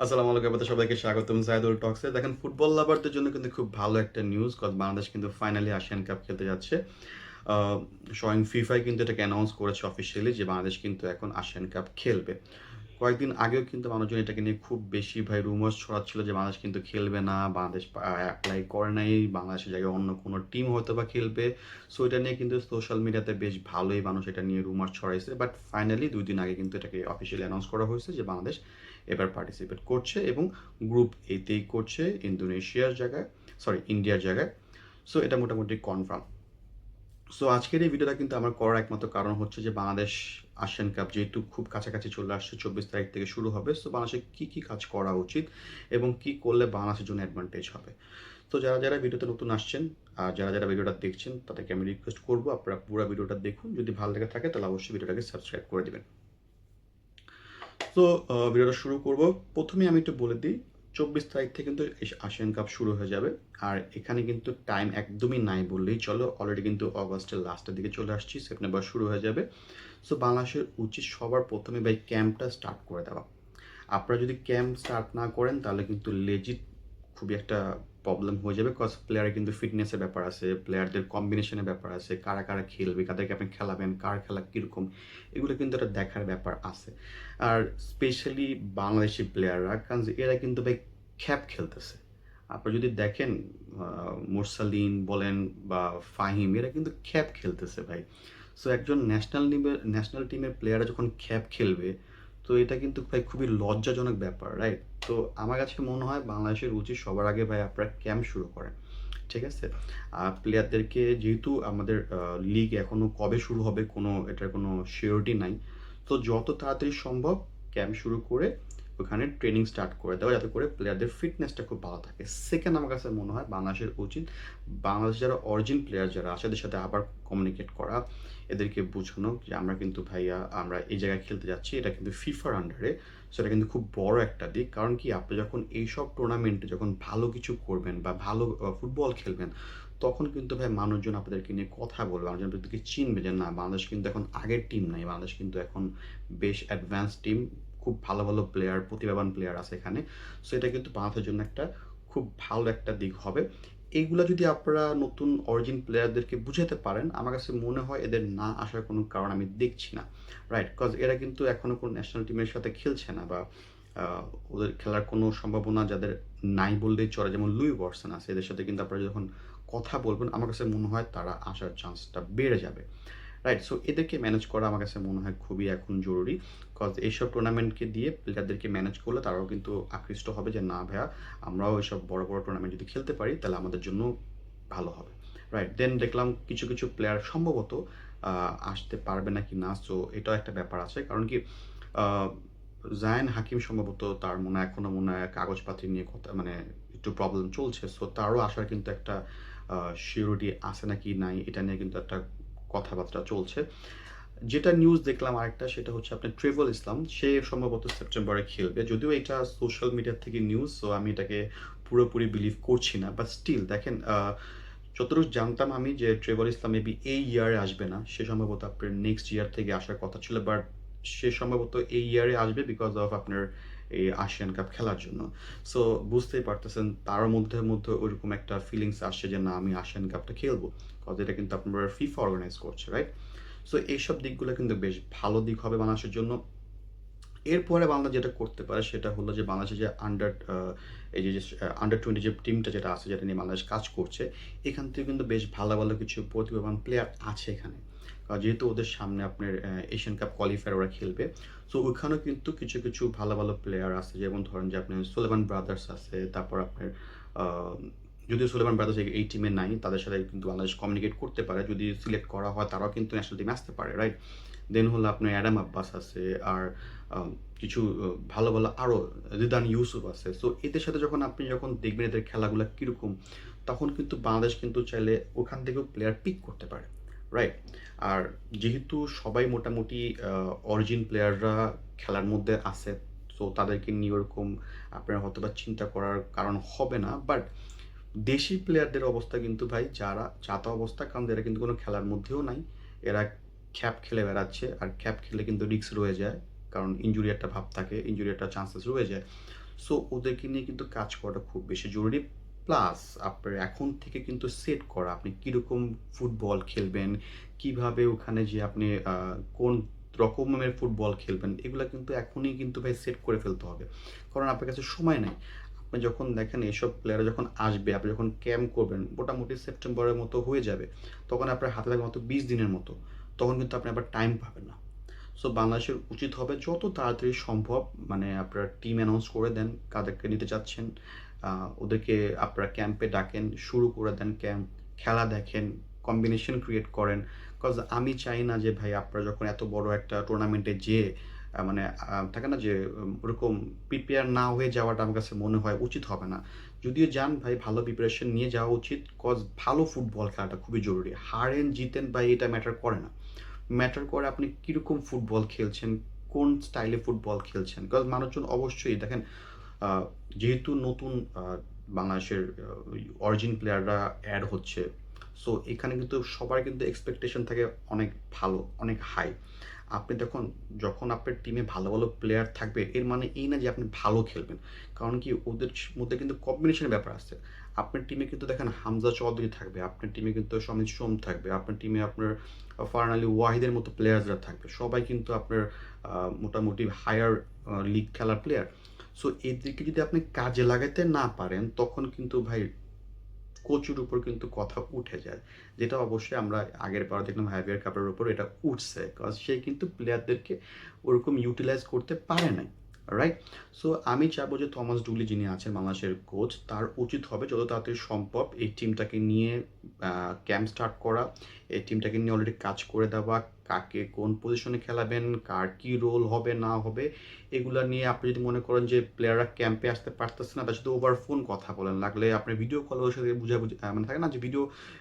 আসসালামু আলাইকুম আপনাদের সবাইকে স্বাগতম জায়দুল টক্সে। দেখেন ফুটবল লাভারদের জন্য কিন্তু খুব ভালো একটা নিউজ কজ বাংলাদেশ কিন্তু ফাইনালি এশিয়ান কাপ খেলতে যাচ্ছে। আ স্বয়ং ফিফাই কিন্তু এটাকে অ্যানাউন্স করেছে অফিসিয়ালি যে বাংলাদেশ কিন্তু এখন এশিয়ান কাপ খেলবে। কয়েকদিন আগেও কিন্তু মানুষজন এটাকে নিয়ে খুব বেশি রুমার্স ছড়াচ্ছিল যে বাংলাদেশ কিন্তু খেলবে না। বাংলাদেশ এপ্লাই করে নাই। বাংলাদেশের জায়গায় অন্য কোনো টিম হয়তোবা খেলবে। সো এটা নিয়ে কিন্তু সোশ্যাল মিডিয়াতে বেশ ভালোই মানুষ এটা নিয়ে রুমার্স ছড়াইছে। বাট ফাইনালি ২ দিন আগে কিন্তু এটাকে অফিসিয়ালি অ্যানাউন্স করা হয়েছে যে বাংলাদেশ এবার পার্টিসিপেট করছে এবং গ্রুপ এ তেই করছে ইন্দোনেশিয়ার জায়গায়, সরি ইন্ডিয়ার জায়গায়। সো এটা মোটামুটি কনফার্ম। সো আজকের এই ভিডিওটা কিন্তু আমার করার একমাত্র কারণ হচ্ছে যে বাংলাদেশ এশিয়ান কাপ যেহেতু খুব কাছাকাছি চলে আসছে, ২৪ তারিখ থেকে শুরু হবে। সো বাংলাদেশের কী কাজ করা উচিত এবং কী করলে বাংলাদেশের জন্য অ্যাডভান্টেজ হবে। তো যারা ভিডিওতে নতুন আসছেন আর যারা ভিডিওটা দেখছেন তাদেরকে আমি রিকোয়েস্ট করবো আপনারা পুরো ভিডিওটা দেখুন। যদি ভালো লেগে থাকে তাহলে অবশ্যই ভিডিওটাকে সাবস্ক্রাইব করে দিবেন। তো ভিডিওটা শুরু করব। ১ম এই আমি একটু বলে দিই, ২৪ তারিখ থেকে কিন্তু এশিয়ান কাপ শুরু হয়ে যাবে। আর এখানে কিন্তু টাইম একদমই নাই বললেই চলে। অলরেডি কিন্তু অগাস্টের লাস্টের দিকে চলে আসছি, সেপ্টেম্বর শুরু হয়ে যাবে। সো বাংলাদেশের উচিত সবার ১ম এ ক্যাম্পটা স্টার্ট করে দেওয়া। আপনারা যদি ক্যাম্প স্টার্ট না করেন তাহলে কিন্তু লেজিট খুবই একটা প্রবলেম হয়ে যাবে। কজ প্লেয়ারের কিন্তু ফিটনেসের ব্যাপার আছে, প্লেয়ারদের কম্বিনেশনের ব্যাপার আছে, কারা খেলবে, কাদেরকে আপনি খেলাবেন, কার খেলা কীরকম, এগুলো কিন্তু একটা দেখার ব্যাপার আছে। আর স্পেশালি বাংলাদেশি প্লেয়াররা, কারণ এরা কিন্তু খ্যাপ খেলতেছে। আপনারা যদি দেখেন মুরসালিন বলেন বা ফাহিম, এরা কিন্তু খ্যাপ খেলতেছে ভাই। সো একজন ন্যাশনাল টিমের প্লেয়াররা যখন খ্যাপ খেলবে, তো এটা কিন্তু ভাই খুবই লজ্জাজনক ব্যাপার, রাইট? তো আমার কাছে মনে হয় বাংলাদেশের উচিত সবার আগে ভাই আপনারা ক্যাম্প শুরু করেন। ঠিক আছে? প্লেয়ারদেরকে যেহেতু আমাদের লিগ এখনো কবে শুরু হবে এটার কোনো সিউরিটি নাই। তো যত তাড়াতাড়ি সম্ভব ক্যাম্প শুরু করে ওখানে ট্রেনিং স্টার্ট করে দেওয়া যাতে করে প্লেয়ারদের ফিটনেসটা খুব ভালো থাকে। সেকেন্ড আমার কাছে মনে হয় বাংলাদেশের উচিত বাংলাদেশ যারা অরিজিন প্লেয়ার যারা আছে এদের সাথে আবার কমিউনিকেট করা, এদেরকে বোঝানো যে আমরা কিন্তু ভাইয়া আমরা এই জায়গায় খেলতে যাচ্ছি, এটা কিন্তু ফিফার আন্ডারে। সো এটা কিন্তু খুব বড় একটা দিক। কারণ কি আপনি যখন এইসব টুর্নামেন্টে যখন ভালো কিছু করবেন বা ভালো ফুটবল খেলবেন, তখন কিন্তু ভাই মানুষজন আপনাদেরকে নিয়ে কথা বলবে, মানুষজন আপনাদেরকে চিনবে যে না বাংলাদেশ কিন্তু এখন আগের টিম নাই, বাংলাদেশ কিন্তু এখন বেশ অ্যাডভান্স টিম, খুব ভালো প্লেয়ার, প্রতিভাবান প্লেয়ার আছে এখানে। সো এটা কিন্তু বাংলাদেশের জন্য একটা খুব ভালো একটা দিক হবে। এইগুলা যদি আপনারা নতুন অরিজিন প্লেয়ারদেরকে বুঝাতে পারেন, আমার কাছে মনে হয় এদের না আসার কোনো কারণ আমি দেখছি না, রাইট? কজ এরা কিন্তু এখনও কোনো ন্যাশনাল টিমের সাথে খেলছে না বা ওদের খেলার কোনো সম্ভাবনা যাদের নাই বললেই চলে, যেমন লুই ওয়াটসন আছে, এদের সাথে কিন্তু আপনারা যখন কথা বলবেন আমার কাছে মনে হয় তারা আসার চান্সটা বেড়ে যাবে, রাইট? সো এদেরকে ম্যানেজ করা আমার কাছে মনে হয় খুবই এখন জরুরি। কজ এইসব টুর্নামেন্টকে দিয়ে প্লেয়ারদেরকে ম্যানেজ করলে তারাও কিন্তু আকৃষ্ট হবে যে না ভাইয়া আমরাও এসব বড় টুর্নামেন্ট যদি খেলতে পারি তাহলে আমাদের জন্য ভালো হবে, রাইট? দেন দেখলাম কিছু প্লেয়ার সম্ভবত আসতে পারবে নাকি না। সো এটাও একটা ব্যাপার আছে। কারণ কি জায়ান হাকিম সম্ভবত তার এখনো মনে হয় কাগজপাতি নিয়ে কথা একটু প্রবলেম চলছে। সো তারও আসার কিন্তু একটা সিউরিটি আছে নাকি নাই এটা নিয়ে কিন্তু একটা কথাবার্তা চলছে। যেটা নিউজ দেখলাম আরেকটা সেটা হচ্ছে আপনার ট্রেভল ইসলাম, সে সম্ভবত সেপ্টেম্বরে খেলবে। যদিও এটা সোশ্যাল মিডিয়া থেকে নিউজ, সো আমি এটাকে পুরোপুরি বিলিভ করছি না। বাট স্টিল দেখেন যতটুকু জানতাম আমি যে ট্রেভল ইসলাম মেবি এই ইয়ারে আসবে না। সে সম্ভবত আপনার নেক্সট ইয়ার থেকে আসার কথা ছিল। বাট সে সম্ভবত এই ইয়ারে আসবে বিকজ অফ আপনার এই আসিয়ান কাপ খেলার জন্য। সো বুঝতেই পারতেছেন তার মধ্যে ওইরকম একটা ফিলিংস আসছে যে না আমি আসিয়ান কাপটা খেলবো। কজ এটা কিন্তু আপনার ফিফা অর্গানাইজ করছে, রাইট? সো এইসব দিকগুলো কিন্তু বেশ ভালো দিক হবে বাংলাদেশের জন্য। এরপরে বাংলাদেশ যেটা করতে পারে সেটা হলো যে বাংলাদেশের যে এই যে আন্ডার 20 যে টিমটা যেটা আছে যেটা নিয়ে বাংলাদেশ কাজ করছে, এখান থেকে কিন্তু বেশ ভালো কিছু প্রতিভাবান প্লেয়ার আছে এখানে। যেহেতু ওদের সামনে আপনার এশিয়ান কাপ কোয়ালিফায়ার ওরা খেলবে। সো ওইখানেও কিন্তু কিছু ভালো প্লেয়ার আছে, যেমন ধরেন যে আপনার সুলেমান ব্রাদার্স আছে, তারপর আপনার আ যদিও সুলেমান ব্রাদার্স এই টিমে নাই, তাদের সাথে কিন্তু বাংলাদেশ কমিউনিকেট করতে পারে। যদি সিলেক্ট করা হয় তারাও কিন্তু ন্যাশনাল টিমে আসতে পারে, রাইট? দেন হলো আপনার অ্যাডাম আব্বাস আছে, আর কিছু ভালো আরও রিদান ইউসুফ আছে। সো এদের সাথে যখন দেখবেন এদের খেলাগুলা কীরকম, তখন কিন্তু বাংলাদেশ কিন্তু চাইলে ওখান থেকেও প্লেয়ার পিক করতে পারে, রাইট? আর যেহেতু সবাই মোটামুটি অরিজিন প্লেয়াররা খেলার মধ্যে আছে, সো তাদেরকে নিয়ে ওরকম আপনার হয়তোবা চিন্তা করার কারণ হবে না। বাট দেশি প্লেয়ারদের অবস্থা কিন্তু ভাই যা তা অবস্থা, কারণ এরা কিন্তু কোনো খেলার মধ্যেও নাই। এরা খ্যাপ খেলে বেড়াচ্ছে, আর খ্যাপ খেললে কিন্তু রিস্ক রয়ে যায়। কারণ ইনজুরি একটা ভাব থাকে, ইনজুরি একটা চান্সেস রয়ে যায়। সো ওদেরকে নিয়ে কিন্তু কাজ করাটা খুব বেশি জরুরি। প্লাস আপনার এখন থেকে কিন্তু সেট করা আপনি কীরকম ফুটবল খেলবেন, কিভাবে ওখানে যেয়ে আপনি কোন রকমের ফুটবল খেলবেন, এগুলা কিন্তু এখনই কিন্তু ভাই সেট করে ফেলতে হবে। কারণ আপনার কাছে সময় নাই। আপনি যখন দেখেন এসব প্লেয়াররা যখন আসবে, আপনি যখন ক্যাম্প করবেন, মোটামুটি সেপ্টেম্বরের মতো হয়ে যাবে। তখন আপনার হাতে থাকবে মাত্র 20 দিনের মতো। তখন কিন্তু আপনি আবার টাইম পাবেন না। সো বাংলাদেশের উচিত হবে যত তাড়াতাড়ি সম্ভব মানে আপনারা টিম অ্যানাউন্স করে দেন, কাদেরকে নিতে চাচ্ছেন। ওদেরকে আপনারা ক্যাম্পে ডাকেন, শুরু করে দেন ক্যাম্প, খেলা দেখেন, কম্বিনেশন ক্রিয়েট করেন। কজ আমি চাই না যে ভাই আপনারা যখন এত বড় একটা টুর্নামেন্টে যেয়ে মানে থাকে না যে ওরকম প্রিপেয়ার না হয়ে যাওয়াটা আমার কাছে মনে হয় উচিত হবে না। যদিও যান ভাই ভালো প্রিপারেশন নিয়ে যাওয়া উচিত। কজ ভালো ফুটবল খেলাটা খুবই জরুরি। হারেন জিতেন ভাই এটা ম্যাটার করে না। ম্যাটার করে আপনি কীরকম ফুটবল খেলছেন, কোন স্টাইলে ফুটবল খেলছেন। বিকজ মানুষজন অবশ্যই দেখেন আ যেহেতু নতুন বাংলাদেশের অরিজিন প্লেয়াররা এড হচ্ছে। সো এখানে কিন্তু সবার কিন্তু এক্সপেকটেশন থাকে অনেক ভালো, অনেক হাই। আপনি দেখুন যখন আপনার টিমে ভালো, ভালো প্লেয়ার থাকবে এর মানে এই না যে আপনি ভালো খেলবেন। কারণ কি ওদের মধ্যে কিন্তু কম্বিনেশনের ব্যাপার আছে। আপনার টিমে কিন্তু দেখেন হামজা চৌধুরী থাকবে, আপনার টিমে কিন্তু সমিত সোম থাকবে, আপনার টিমে আপনার ফারহান আলী ওয়াহিদের মতো প্লেয়ার্সরা থাকবে। সবাই কিন্তু আপনার মোটামুটি হায়ার লিগ খেলার প্লেয়ার। সো এদেরকে যদি আপনি কাজে লাগাতে না পারেন তখন কিন্তু ভাই কোচের উপর কিন্তু কথা উঠে যায়। যেটা অবশ্যই আমরা আগের বার দেখলাম হাভিয়ার কাপের উপর এটা উঠছে। কজ সে কিন্তু প্লেয়ারদেরকে ওরকম ইউটিলাইজ করতে পারে নাই। রাইট? সো আমি চাবো যে থমাস ডুলি যিনি আছেন বাংলাদেশের কোচ, তার উচিত হবে যত তাড়াতাড়ি সম্ভব এই টিমটাকে নিয়ে ক্যাম্প স্টার্ট করা। এই টিমটাকে নিয়ে অলরেডি কাজ করে দেওয়া, কাকে কোন পজিশনে খেলাবেন, কার কি রোল হবে না হবে, এগুলা নিয়ে আপনি যদি মনে করেন যে প্লেয়াররা ক্যাম্পে আসতে পারতেছে না, তার সাথে ওভার ফোন কথা বলেন। লাগলে আপনি ভিডিও কলে ওর সাথে বুঝাবুঝি মানে থাকে না যে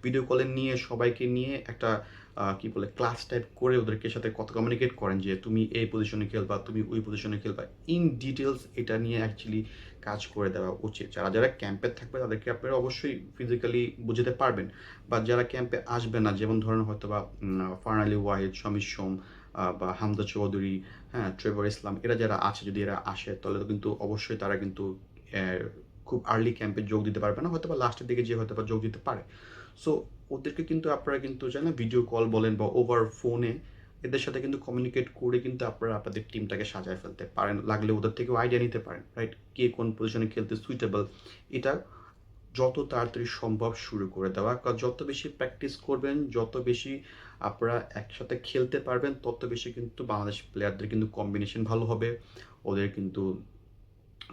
ভিডিও কলে নিয়ে সবাইকে নিয়ে একটা কি বলে ক্লাস টাইপ করে ওদেরকে সাথে কথা কমিউনিকেট করেন যে তুমি এই পজিশনে খেলবা, তুমি ওই পজিশনে খেলবা। ইন ডিটেইলস এটা নিয়ে অ্যাকচুয়ালি কাজ করে দেওয়া উচিত। যারা ক্যাম্পে থাকবে তাদেরকে আপনারা অবশ্যই ফিজিক্যালি বুঝাতে পারবেন। বা যারা ক্যাম্পে আসবে না যেমন ধরেন হয়তোবা ফারহান আলী ওয়াহিদ, শমীর সোম বা হামজা চৌধুরী, হ্যাঁ, ট্রেভর ইসলাম এরা যারা আছে যদি এরা আসে তাহলে তো কিন্তু অবশ্যই তারা কিন্তু খুব আর্লি ক্যাম্পে যোগ দিতে পারবে না। হয়তোবা লাস্টের দিকে যেয়ে হয়তোবা যোগ দিতে পারে। সো ওদেরকে কিন্তু আপনারা কিন্তু জানেন ভিডিও কল বলেন বা ওভার ফোনে এদের সাথে কিন্তু কমিউনিকেট করে কিন্তু আপনারা আপনাদের টিমটাকে সাজায় ফেলতে পারেন। লাগলে ওদের থেকেও আইডিয়া নিতে পারেন, রাইট? কে কোন পজিশনে খেলতে সুইটেবল এটা যত তাড়াতাড়ি সম্ভব শুরু করে দেওয়া। কারণ যত বেশি প্র্যাকটিস করবেন, যত বেশি আপনারা একসাথে খেলতে পারবেন, তত বেশি কিন্তু বাংলাদেশ প্লেয়ারদের কিন্তু কম্বিনেশন ভালো হবে। ওদের কিন্তু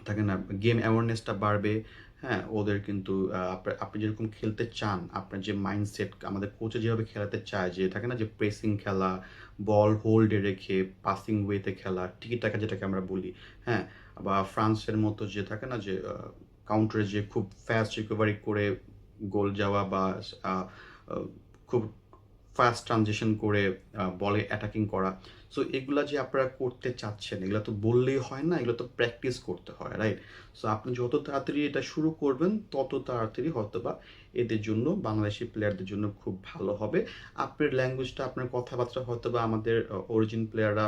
থাকে না গেম অ্যাওয়ারনেসটা বাড়বে। হ্যাঁ, ওদের কিন্তু আপনি যেরকম খেলতে চান, আপনার যে মাইন্ডসেট আমাদের কোচে যেভাবে খেলাতে চায় যে থাকে না যে প্রেসিং খেলা, বল হোল্ডে রেখে পাসিং ওয়েতে খেলা, টিকি-টাকা যেটাকে আমরা বলি, হ্যাঁ? বা ফ্রান্সের মতো যে থাকে না যে কাউন্টারে যে খুব ফাস্ট রিকভারি করে গোল যাওয়া বা আ আ খুব ফাস্ট ট্রানজিশন করে বলে অ্যাটাকিং করা। সো এগুলা যে আপনারা করতে চাচ্ছেন, এগুলা তো বললেই হয় না, এগুলো তো প্র্যাকটিস করতে হয়, রাইট? সো আপনি যত তাড়াতাড়ি এটা শুরু করবেন, তত তাড়াতাড়ি হয়তোবা এদের জন্য বাংলাদেশি প্লেয়ারদের জন্য খুব ভালো হবে। আপনার ল্যাঙ্গুয়েজটা, আপনার কথাবার্তা হয়তোবা আমাদের অরিজিন প্লেয়াররা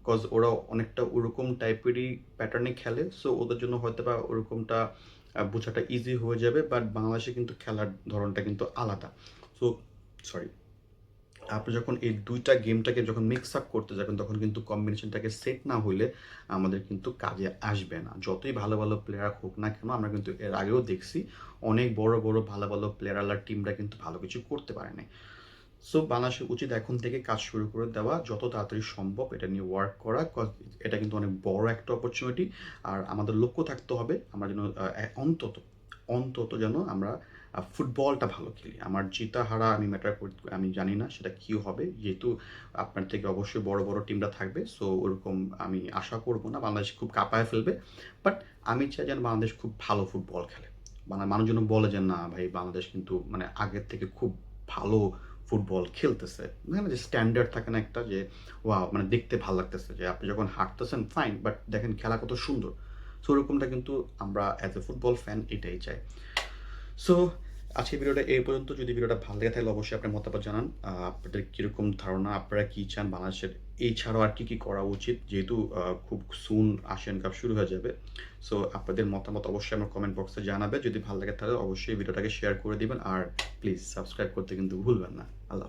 কজ ওরা অনেকটা ওরকম টাইপেরই প্যাটার্নে খেলে। সো ওদের জন্য হয়তোবা ওরকমটা বোঝাটা ইজি হয়ে যাবে। বাট বাংলাদেশে কিন্তু খেলার ধরনটা কিন্তু আলাদা। So sorry. আপনি যখন এই ২ টা গেমটাকে যখন মিক্স আপ করতে যাবেন, তখন কিন্তু কম্বিনেশনটাকে সেট না হইলে আমাদের কিন্তু কাজে আসবে না। যতই ভালো, ভালো প্লেয়ার হোক না কেন, আমরা কিন্তু এর আগেও দেখছি অনেক বড়, বড় ভালো, ভালো প্লেয়ারওয়ালা টিমরা কিন্তু ভালো কিছু করতে পারে নাই। সো বাংলাদেশের উচিত এখন থেকে কাজ শুরু করে দেওয়া, যত তাড়াতাড়ি সম্ভব এটা নিয়ে ওয়ার্ক করা। কজ এটা কিন্তু অনেক বড় একটা অপরচুনিটি। আর আমাদের লক্ষ্য থাকতে হবে আমরা যেন অন্তত যেন আমরা ফুটবলটা ভালো খেলি। আমার জিতা হারা আমি ম্যাটার আমি জানি না সেটা কি হবে। যেহেতু আপনার থেকে অবশ্যই বড়, বড় টিমরা থাকবে। সো ওরকম আমি আশা করব না বাংলাদেশ খুব কাঁপায় ফেলবে। বাট আমি চাই যেন বাংলাদেশ খুব ভালো ফুটবল খেলে। মানুষ যেন বলে যে না ভাই বাংলাদেশ কিন্তু মানে আগের থেকে খুব ভালো ফুটবল খেলতেছে। দেখেন যে স্ট্যান্ডার্ড থাকে না একটা যে ওয়াও! মানে দেখতে ভাল লাগতেছে যে আপনি যখন হাঁটতেছেন ফাইন, বাট দেখেন খেলা কত সুন্দর। সো ওরকমটা কিন্তু আমরা অ্যাজ এ ফুটবল ফ্যান এটাই চাই। সো আজকের ভিডিওটা এই পর্যন্ত। যদি ভিডিওটা ভালো লেগে থাকলে অবশ্যই আপনার মতামত জানান। আপনাদের কিরকম ধারণা, আপনারা কি চান বাংলাদেশের এছাড়াও আর কি করা উচিত? যেহেতু খুব সুন আসিয়ান কাপ শুরু হয়ে যাবে। সো আপনাদের মতামত অবশ্যই আমার কমেন্ট বক্সে জানাবে। যদি ভালো লাগে তাহলে অবশ্যই ভিডিওটাকে শেয়ার করে দিবেন। আর প্লিজ সাবস্ক্রাইব করতে কিন্তু ভুলবেন না। আল্লাহ